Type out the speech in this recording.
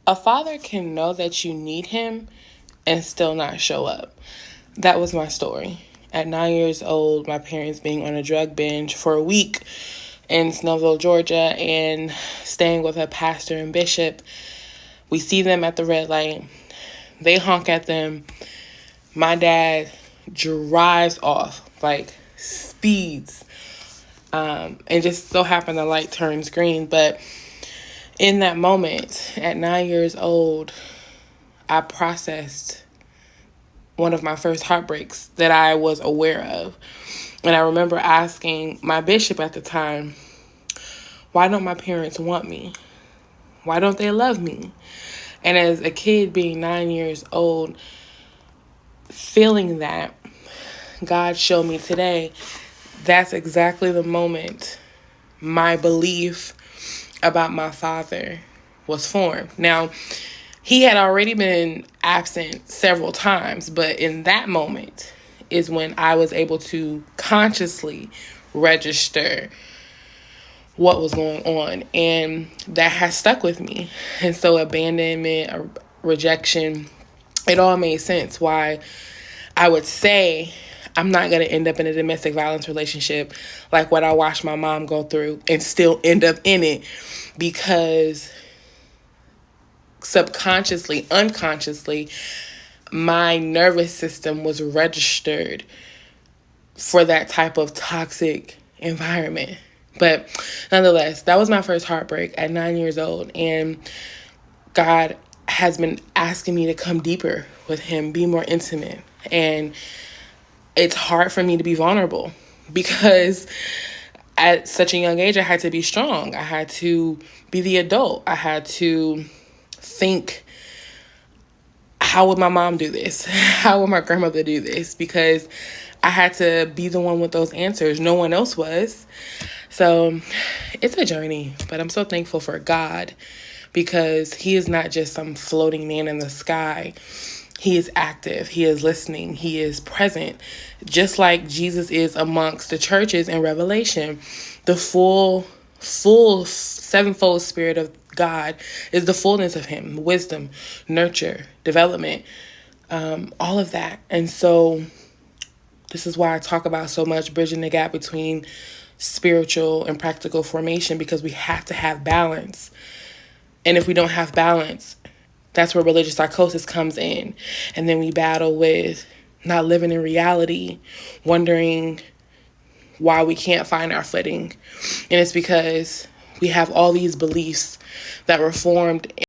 A father can know that you need him and still not show up. That was my story. At 9 years old, my parents being on a drug binge for a week in Snellville, Georgia, and staying with a pastor and bishop. We see them at the red light. They honk at them. My dad drives off, like speeds. And just so happened the light turns green. But in that moment, at 9 years old, I processed one of my first heartbreaks that I was aware of. And I remember asking my bishop at the time, why don't my parents want me? Why don't they love me? And as a kid being 9 years old, feeling that, God showed me today, that's exactly the moment my belief about my father was formed. Now, he had already been absent several times, but in that moment is when I was able to consciously register what was going on, and that has stuck with me. And so abandonment or rejection, it all made sense why I would say I'm not going to end up in a domestic violence relationship like what I watched my mom go through and still end up in it, because subconsciously, unconsciously, my nervous system was registered for that type of toxic environment. But nonetheless, that was my first heartbreak at 9 years old. And God has been asking me to come deeper with him, be more intimate. And it's hard for me to be vulnerable because at such a young age, I had to be strong. I had to be the adult. I had to think, how would my mom do this? How would my grandmother do this? Because I had to be the one with those answers. No one else was. So it's a journey, but I'm so thankful for God because he is not just some floating man in the sky. He is active. He is listening. He is present, just like Jesus is amongst the churches in Revelation. The full sevenfold spirit of God is the fullness of him, wisdom, nurture, development, all of that. And so this is why I talk about so much bridging the gap between spiritual and practical formation, because we have to have balance. And if we don't have balance, that's where religious psychosis comes in. And then we battle with not living in reality, wondering why we can't find our footing. And it's because we have all these beliefs that were formed